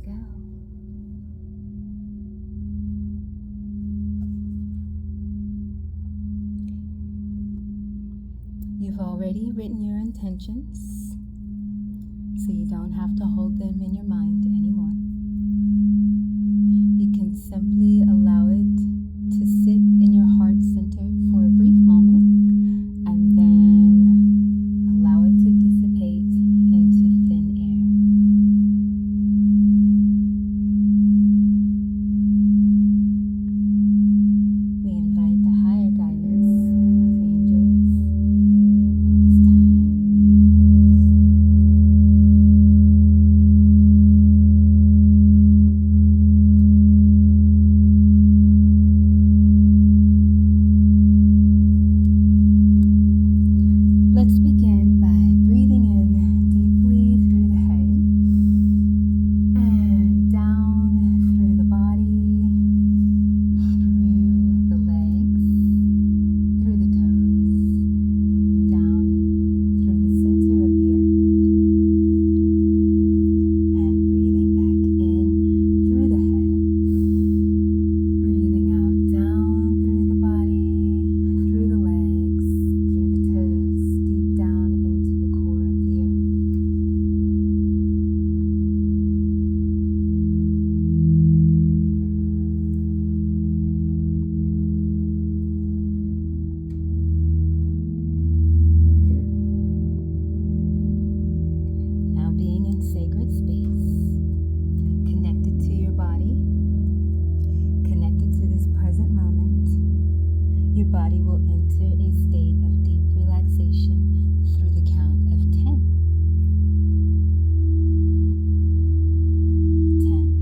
go. You've already written your intentions, so you don't have to hold them in your mind anymore. You can simply allow it to sit in your heart center for a brief moment and then allow it to dissipate into thin air. We invite the higher guidance of angels at this time. Let's begin by breathing in deeply through the head and down through the body, through the legs, through the toes, down through the center of the earth, and breathing back in through the head, breathing out down through the body, through the legs, through the toes, deep down into the core of the earth. Now being in sacred space, connected to your body, connected to this present moment, your body will enter a state of deep relaxation through the count of 10. 10.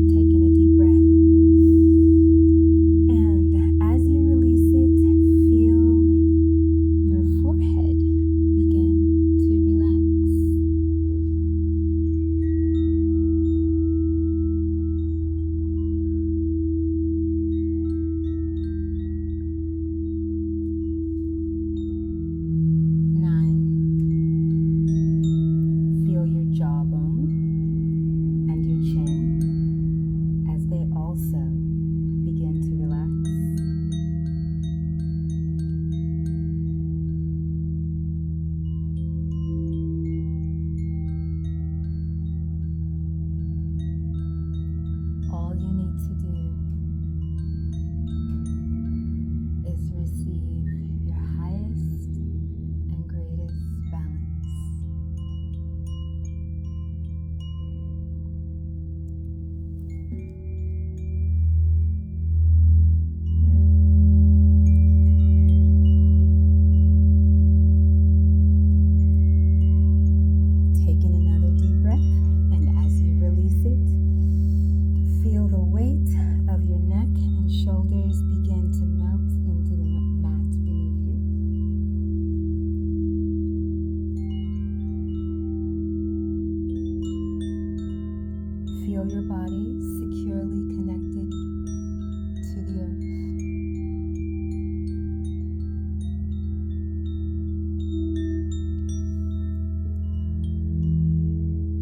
Taking a deep breath. And as you release it, feel your forehead begin to relax. Nine. Feel your jawbone and your chin as they also begin to relax. 8. All you need to do is receive your highest and greatest balance. 7. Taking another deep breath, and as you release it, feel the weight of your neck and shoulders begin to melt into the mat beneath you. 8. Feel your body securely connected to the earth.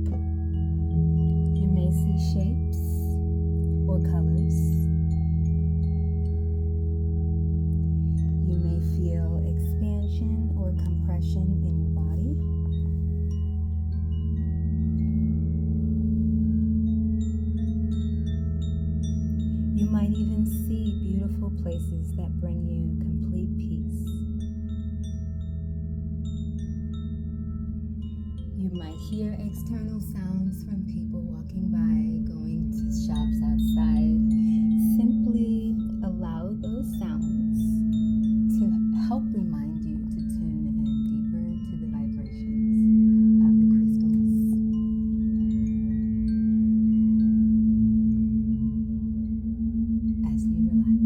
9. You may see shapes or colors. You may feel expansion or compression in your body. You might even see beautiful places that bring you complete peace. You might hear external sounds from people walking by, going to shops outside. Simply allow those sounds to help remind you to tune in deeper to the vibrations of the crystals. As you relax.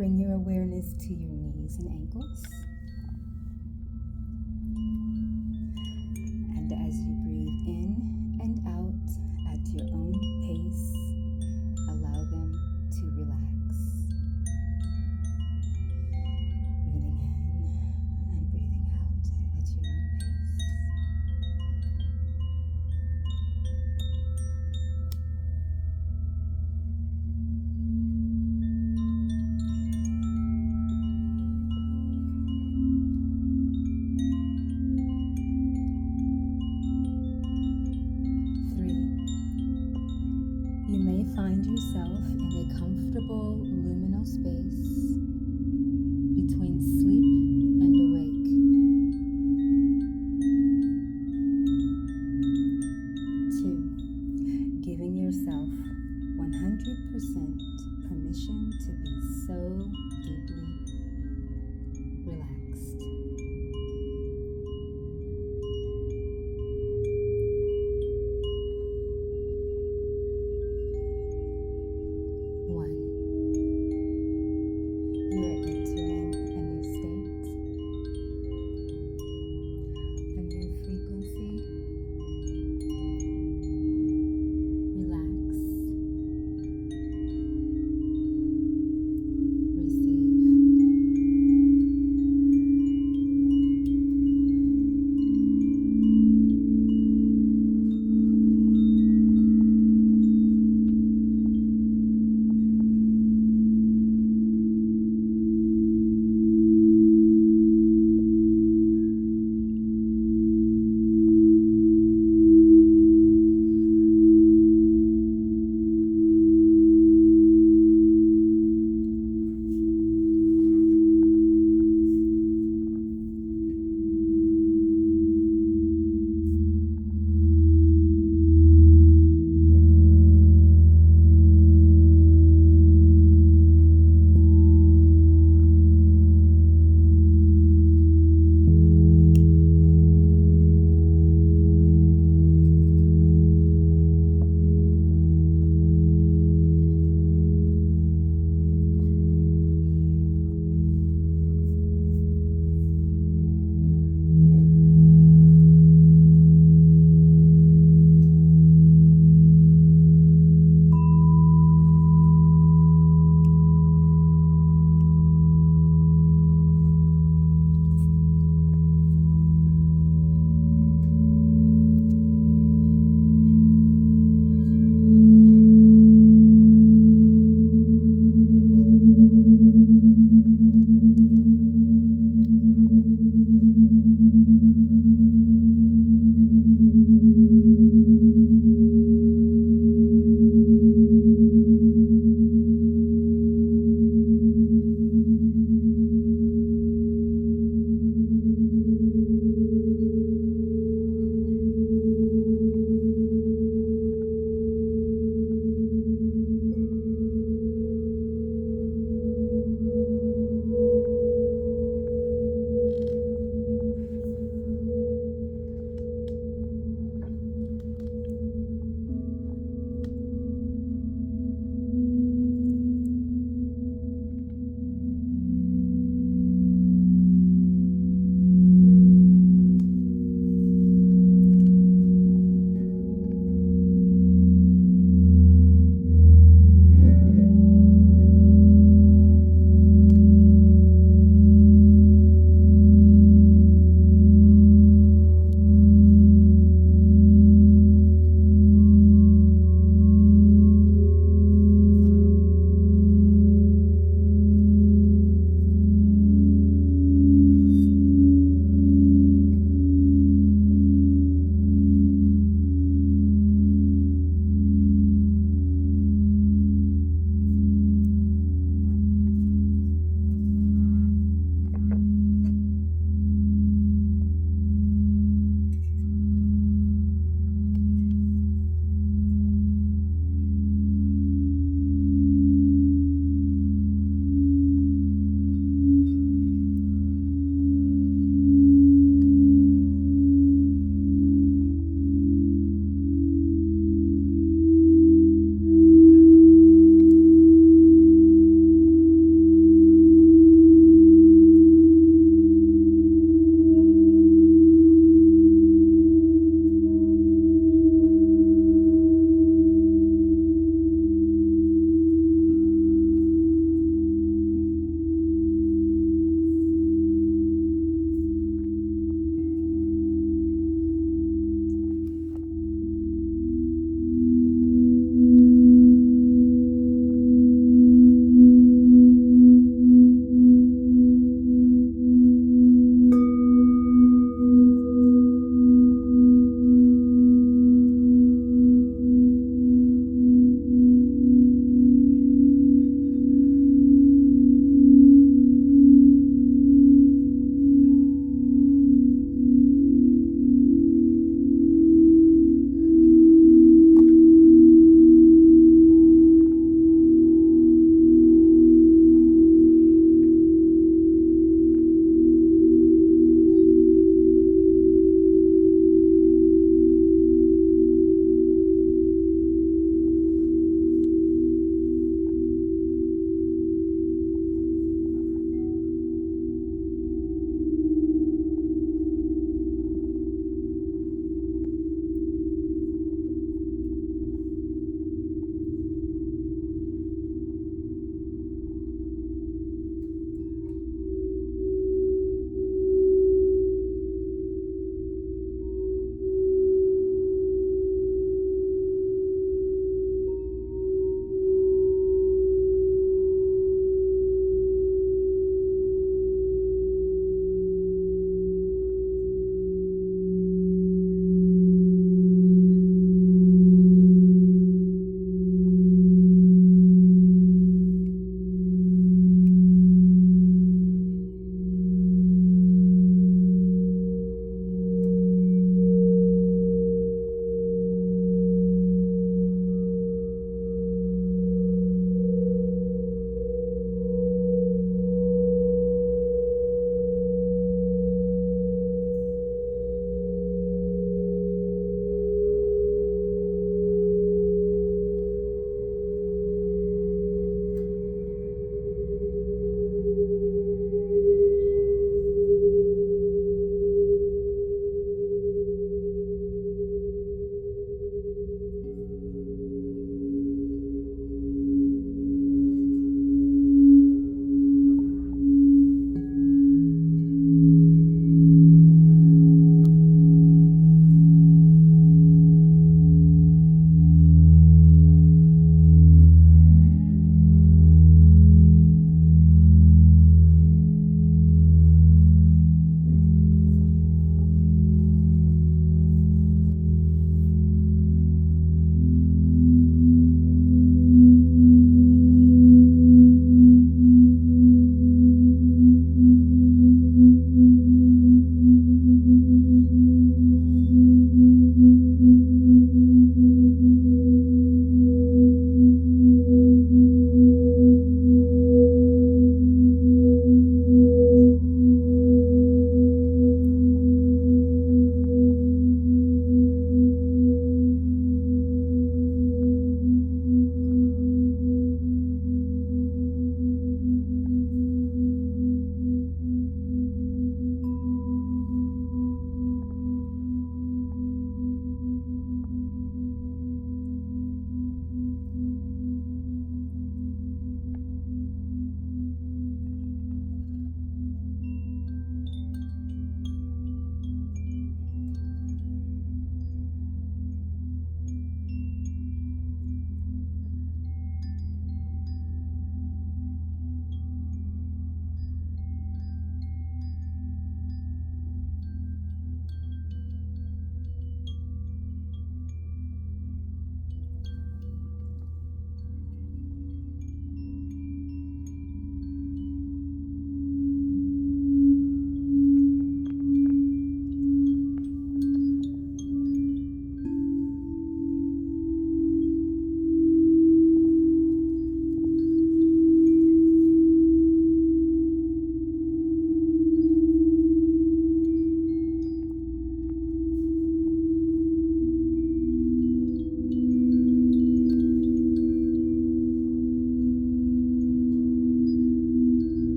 Bring your awareness to your knees and ankles. And as you breathe in and out at your own pace, allow them to relax. Breathing in and breathing out at your own pace. 3. You may find yourself in a comfortable liminal space between sleep and awake. 2. Giving yourself 100% permission to be so deeply relaxed. 1. You are entering a new state, a new frequency. Relax.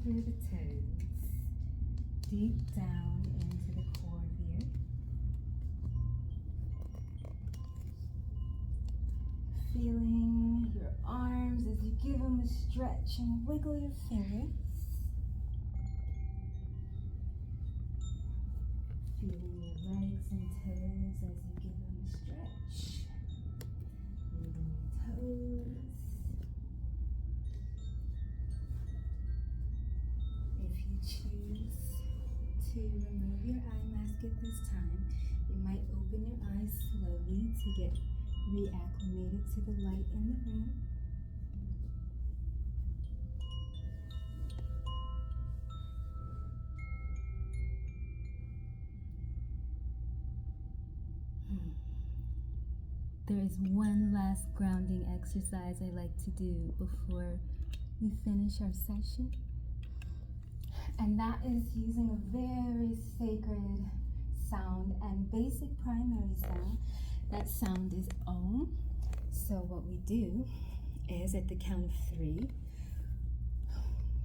through the toes, deep down into the core of the earth. Feeling your arms as you give them a stretch and wiggle your fingers. Feeling your legs and toes as you give them a stretch. Wiggling your toes. If you choose to remove your eye mask at this time, you might open your eyes slowly to get reacclimated to the light in the room. There is one last grounding exercise I like to do before we finish our session. And that is using a very sacred sound and basic primary sound. That sound is Om. So what we do is at the count of 3,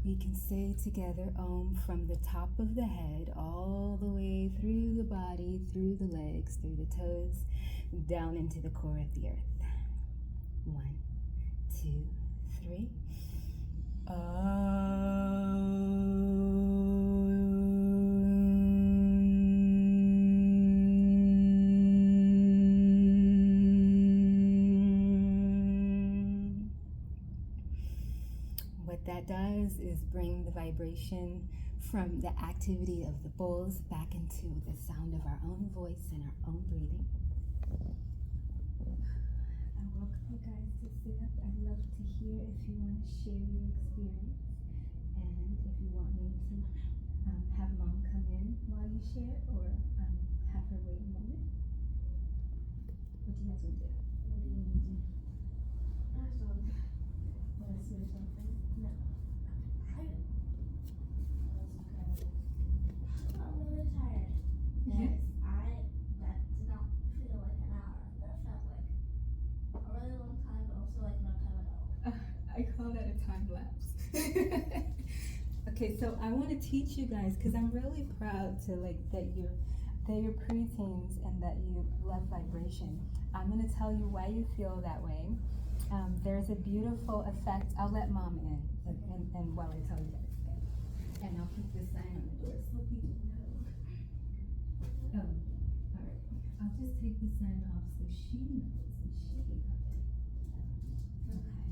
we can say together Om from the top of the head all the way through the body, through the legs, through the toes, down into the core of the earth. 1, 2, 3. What that does is bring the vibration from the activity of the bowls back into the sound of our own voice and our own breathing. I welcome you guys to sit up. I'd love to hear if you want to share your experience, and if you want me to have Mom come in while you share, or have her wait a moment. What do you guys want to do? What do you want to do? Want to say something? No. I'm really tired. Yes. That did not feel like an hour. That felt like a really long time, but also like no time at all. I call that a time lapse. Okay, so I want to teach you guys, because I'm really proud to that you're preteens and that you love vibration. I'm going to tell you why you feel that way. There's a beautiful effect. I'll let Mom in and while I tell you that. And I'll keep this sign on the door so people know. Oh, all right. I'll just take the sign off so she knows and she can come in. Okay.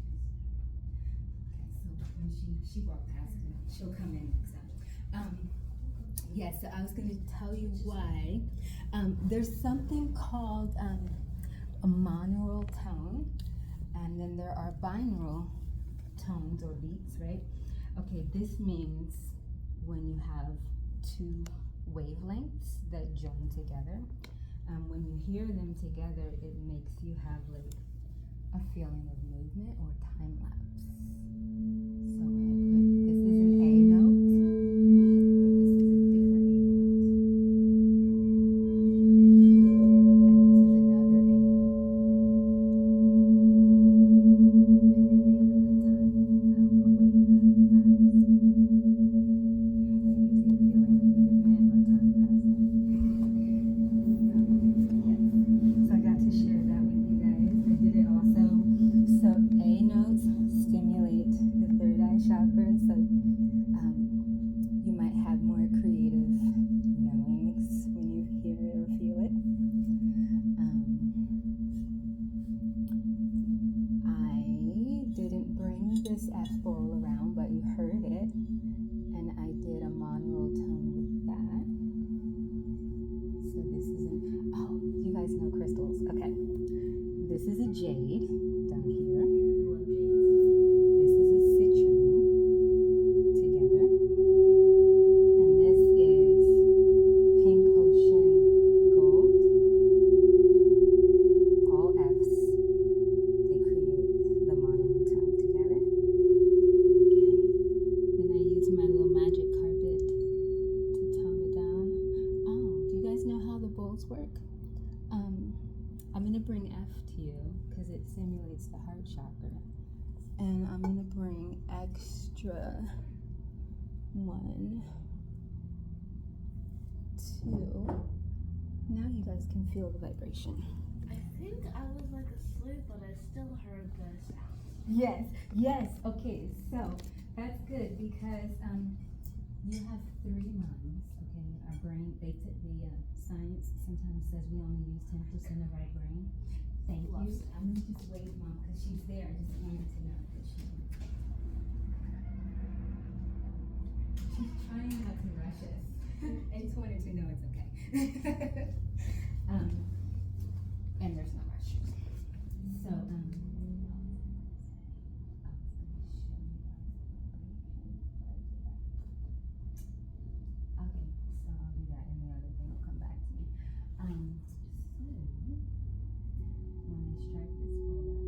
Okay, so when she walked past me, she'll come in next time. Yes, so I was going to tell you why. There's something called a monaural tone, and then there are binaural tones or beats, right? Okay, this means when you have 2 wavelengths that join together. When you hear them together, it makes you have like a feeling of movement or time lapse. So I put, this is an A note, but this is a different A note. And this is another A note. And then make the time a wave last. It gives you a feeling of movement or time passing. So I got to share that with you guys. I did it also. So A notes stimulate the 3rd eye chakra. So you might have more creative knowings when you hear it or feel it. I didn't bring this F bowl around, but you heard it. And I did a monaural tone with that. So this is oh, you guys know crystals. Okay. This is a jade down here. This is a citrine together. And this is pink ocean gold. All F's. They create the monaural tone together. Okay. Then I use my little magic carpet to tone it down. Oh, do you guys know how the bowls work? I'm going to bring F to you because it simulates the heart chakra. And I'm going to bring extra 1, 2. Now you guys can feel the vibration. I think I was like asleep, but I still heard the sound. Yes. Okay, so that's good because you have 3 minds. Okay, our brain. The science sometimes says we only use 10% of our brain. Thank you. I'm gonna just wait, Mom, because she's there. I just wanted to know that she's trying not to rush us. I just wanted to know it's okay. And there's no rush. So okay, so I'll do that, and the other thing will come back to me. So when I strike this bowl up,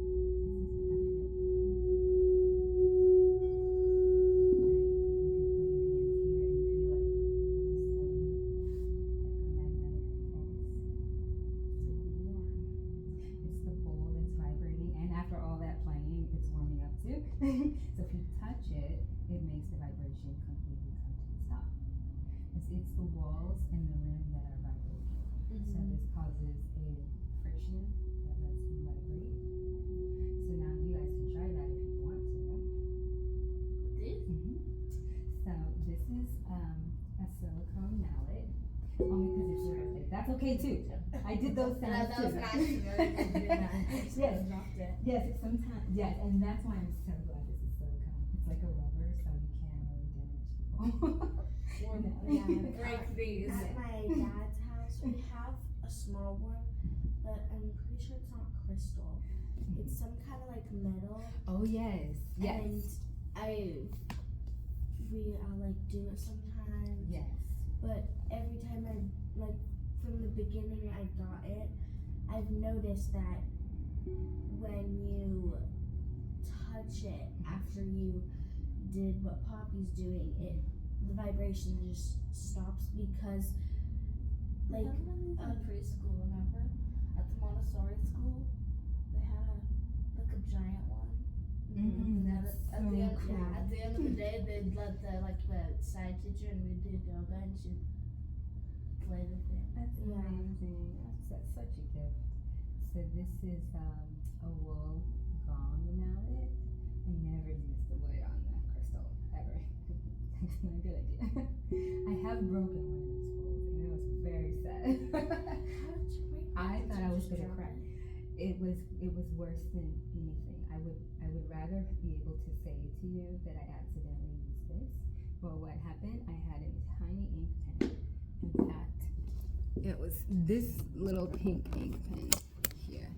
so if you touch it, it makes the vibration completely come to a stop. It's the walls and the rim that are vibrating. So this causes a friction that lets you vibrate. So now you guys can try that if you want to. This? So this is a silicone mallet. Only because it's your birthday. That's okay too. I did those sounds too. Yes, sometimes. Yes, and that's why I'm so glad this is silicone. It's like a rubber, so you can't really damage people. Break these. At my dad's house, we have a small one, but I'm pretty sure it's not crystal. It's some kind of like metal. Oh yes. And we like do it sometimes. Yes. But every time from the beginning I got it, I've noticed that when you touch it after you did what Poppy's doing, the vibration just stops because like preschool, remember? At the Montessori school, they had a giant one. At the end of the day, they'd let the side teacher and we'd do yoga and she'd play the thing. That's amazing. That's such a gift. So this is a wool gong mallet. I never used the wood on the crystal ever. That's not a good idea. I have broken one in school, and it was very sad. How did you break it? I thought I was gonna cry. It was worse than anything. I would rather be able to say to you that I accidentally used this. But what happened? I had a tiny ink pen. In fact, it was this little pink ink pen here.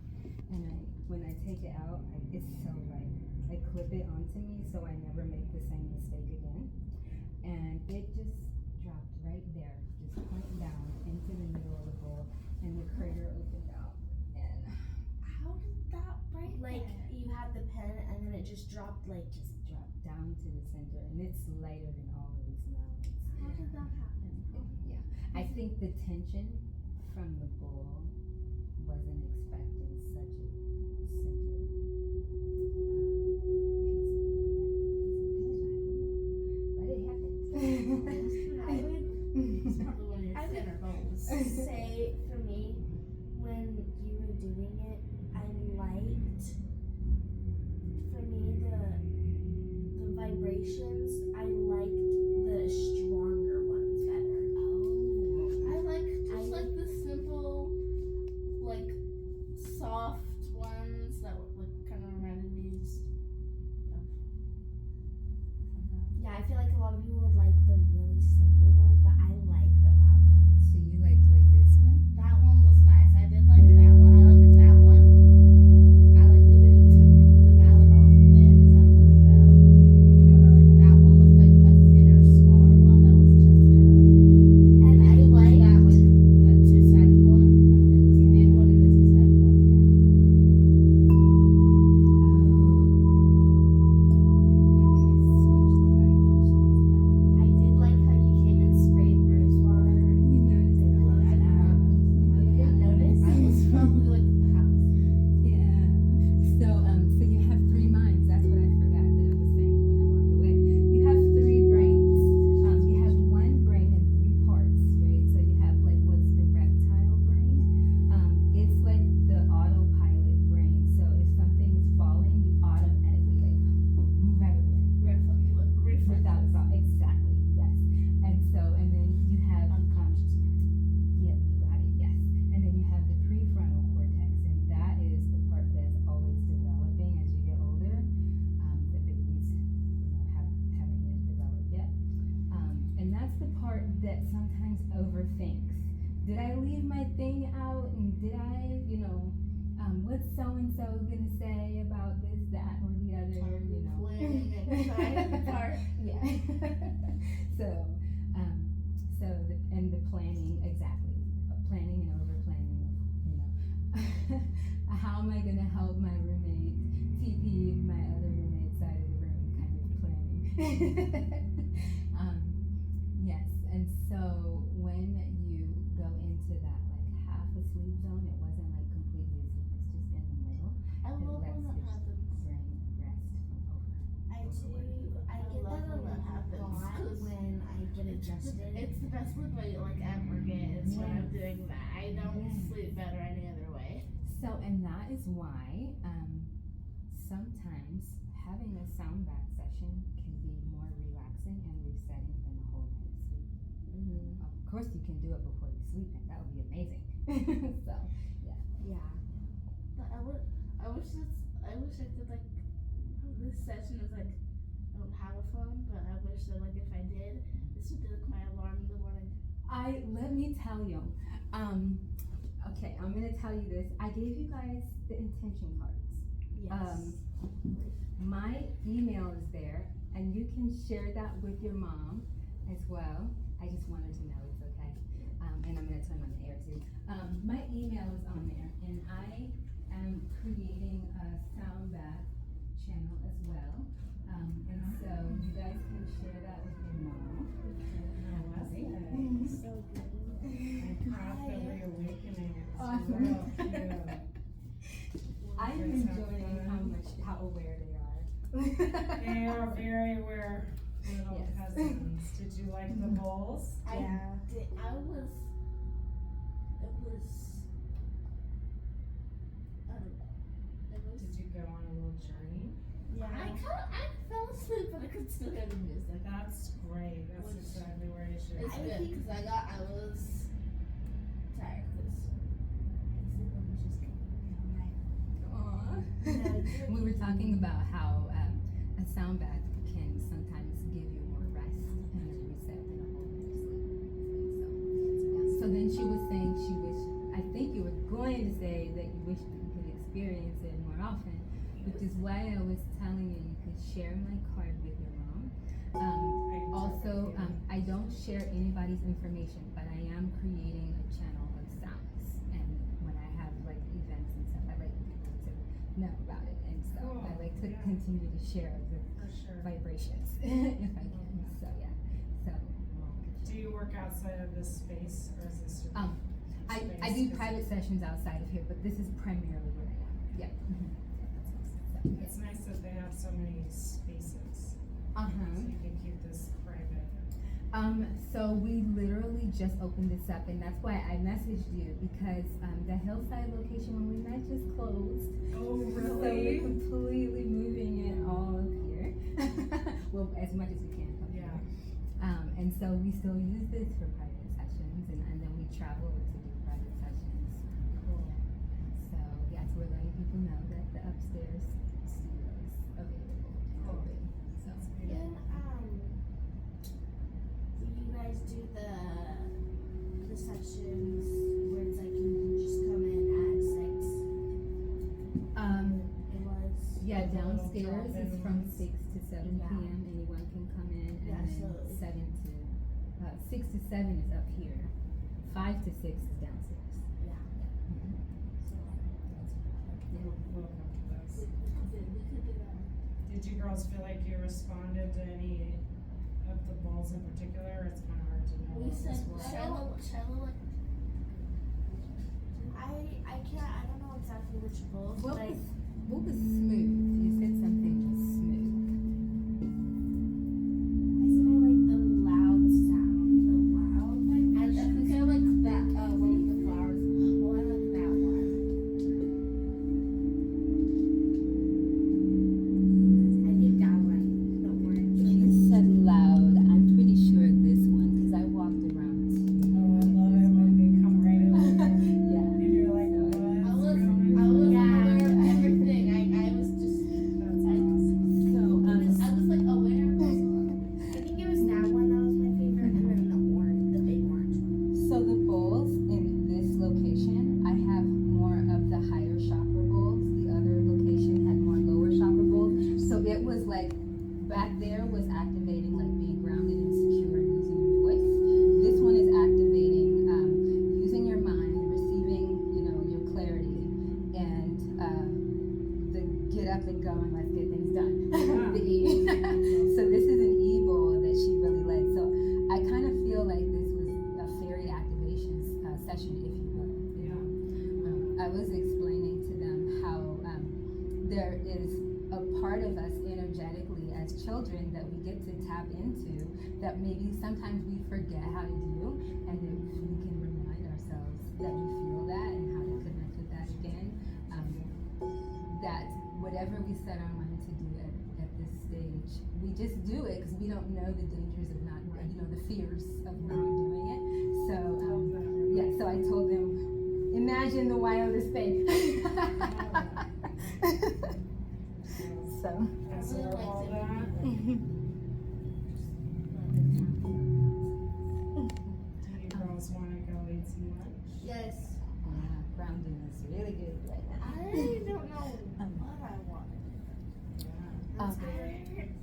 And when I take it out, it's so light. I clip it onto me so I never make the same mistake again. And it just dropped right there, just point down into the middle of the bowl, and the crater opened out. And how did that break? You had the pen and then it just dropped down to the center, and it's lighter than all of these mountains. How did that happen? Yeah, I think the tension from the bowl wasn't expecting such a simple but it happened. I would say for me, when you were doing it, I liked, for me, the vibrations, I liked the stronger ones better. Oh. I like the simple, soft ones that kind of reminded me of. Yeah, I feel like a lot of people would like the really simple ones, but I like the loud ones. So you liked this one? That one was nice. I did like that one. I liked that one. I like the way you took the mallet off of it and it sounded like a bell. But I like that that sometimes overthinks. Did I leave my thing out? And did I, what's so and so gonna say about this, that, or the other? Planning and trying to part. Yeah. so, the planning, exactly. Planning and over planning. How am I gonna help my roommate TP my other roommate's side of the room? Kind of planning. Yes, and so when you go into that like half asleep zone, it wasn't like completely asleep. It's just in the middle. I love when that happens. Brain rest from I do. I get love that when that a happens, lot 'cause when I get adjusted. It's the best sleep I ever get is when I'm Yes. doing that. I don't Yes. sleep better any other way. So, and that is why sometimes having a sound bath session can be more relaxing and resetting than a whole night of sleep. Mm-hmm. Of course, you can do it before you sleep, and that would be amazing. So, Yeah. But I wish I could like. This session is like I don't have a phone, but I wish that like if I did, this would be like my alarm in the morning. let me tell you. Okay, I'm gonna tell you this. I gave you guys the intention cards. Yes. My email is there, and you can share that with your mom as well. I just wanted to know it's okay. And I'm gonna turn on the air too. My email is on there, and I am creating a sound bath channel as well. And so you guys can share that with your mom. So good. After reawakening, it's Awesome. real cute. I'm enjoying how aware they are. They are very aware little Yes. cousins. Did you like the bowls? I Yeah. did. It was. Did you go on a little journey? Yeah. I fell asleep, but I could still hear the music. That's great. That's Which- exactly where you should It's be. good because I was tired because sleep was just killing me all night. Aw. We were talking about how a sound bath can sometimes give you more rest and a reset than a whole night of sleep. So then she was saying she wished, I think you were going to say that you wished you could experience it more often, which is why I was telling you you could share my card with your mom. Also, I don't share anybody's information, but I am creating a channel of sounds. And when I have like events and stuff, I like people to know about it. And so Cool. I like to Yeah. continue to share the For sure. vibrations if I can. So yeah. So Do you work outside of this space or is this your I space? do 'Cause private sessions outside of here, but this is primarily where I am. Yeah. So, It's nice that they have so many spaces. uh-huh. So you can keep this private. So we literally just opened this up, and that's why I messaged you because the hillside location when we met just closed. Oh, So we're completely moving it all up here. Well, as much as we can up Yeah. here. And so we still use this for private sessions, and then we travel to do private sessions. Cool. So yes, we're letting people know that the upstairs studio is available and Cool. open. So That's Can beautiful. do you guys do the sessions where it's like you can just come in at 6? It was. yeah, Like the little downstairs is drop-in from ones. 6 to 7 Yeah. p.m. Anyone can come in, and Yeah, then so- 6 to 7 is up here. 5 to 6 is downstairs. Yeah. Mhm. So Welcome to this. We could do that. Did you girls feel like you responded to any of the balls in particular? Or it's kind of hard to know. We what said this was. Shiloh like I don't know exactly which bowls, but What was smooth? You said something was smooth. I said I like the loud sound. The loud I vibration. think I like that one with the flowers. Oh, I like that one. I think that one. The orange. You said loud. I'm pretty sure this one because I walked around too. Oh, I love it when they come right over. Yeah. And you're like, what's I was going aware on? of everything. I was just as children that we get to tap into that maybe sometimes we forget how to do, and then we can remind ourselves that we feel that and how to connect with that again. That whatever we set our mind to do at this stage, we just do it because we don't know the dangers of not, the fears of not doing it. So, yeah, so I told them, imagine the wildest thing. So. And so really all like that, the do you girls wanna go eat some lunch? Yes. Yeah, grounding is really good right now. I don't know what I want. Yeah.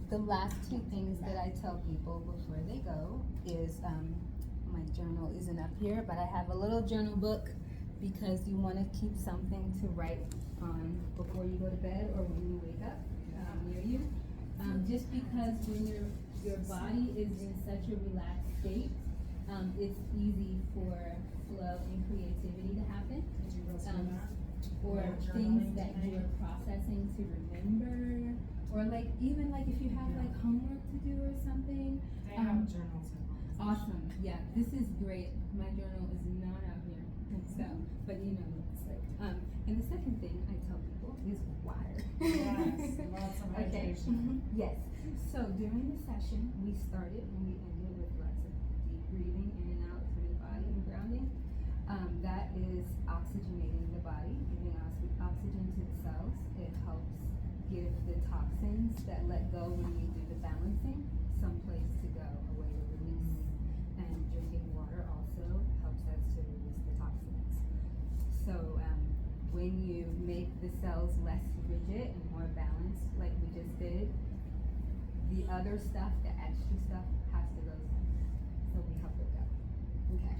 The last two things that I tell people before they go is, my journal isn't up here, but I have a little journal book because you want to keep something to write on before you go to bed or when you wake up near you. Just because when your body is in such a relaxed state, it's easy for flow and creativity to happen. Did you girls do that? Or Yeah, things journaling that today. you're processing to remember, or like even like if you have like homework to do or something. They have journals at home. Awesome, yeah, this is great. My journal is not out here, and so, but it's like, and the second thing I tell people is water. Yes, lots of Okay. hydration. Yes. So during the session, we started and we ended with lots of deep breathing in and out through the body and grounding. That is oxygenating the body, giving oxygen to the cells. It helps give the toxins that let go when we do the balancing someplace to go, a way to release. And drinking water also helps us to release the toxins. So when you make the cells less rigid and more balanced, like we just did, the other stuff, the extra stuff, has to go somewhere. So we help it go. Okay.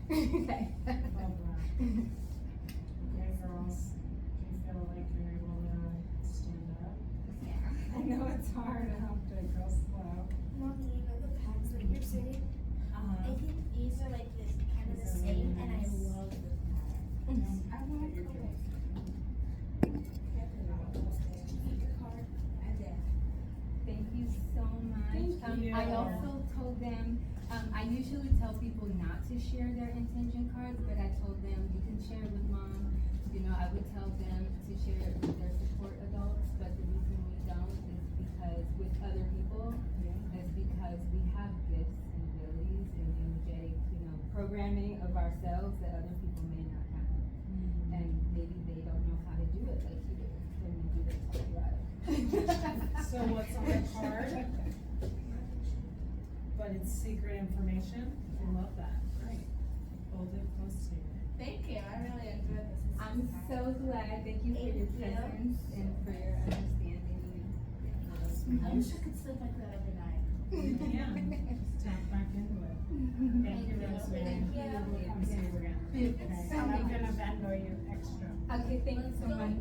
Okay. Love that. Okay, girls, do you feel like you're able to stand up? Yeah. I know it's hard, I have to go slow. Mommy, you know the pads that you're sitting? I think these are like this kind of the These are same, really and I nice. love the pads. I want to go back. Your card. Thank you so much. Thank you. I also told them, I usually tell people not to share their intention cards, but I told them you can share it with mom. I would tell them to share it with their support adults, but the reason we don't is because with other people, is because we have gifts and abilities and energetic, programming of ourselves that other people may not have. And maybe they don't know how to do it like you do, when you do it right. So what's on the card? But it's secret information, I love that, great. Hold it close to you. Thank you. I really enjoyed this. I'm so glad. Thank you for your presence and for your understanding. I wish I could sleep like that every night. Yeah, just tap back into it. Thank you, Rosemary. Thank you. Come see you again. Beautiful. Okay, and I'm gonna Venmo you extra. Okay, thank you so much.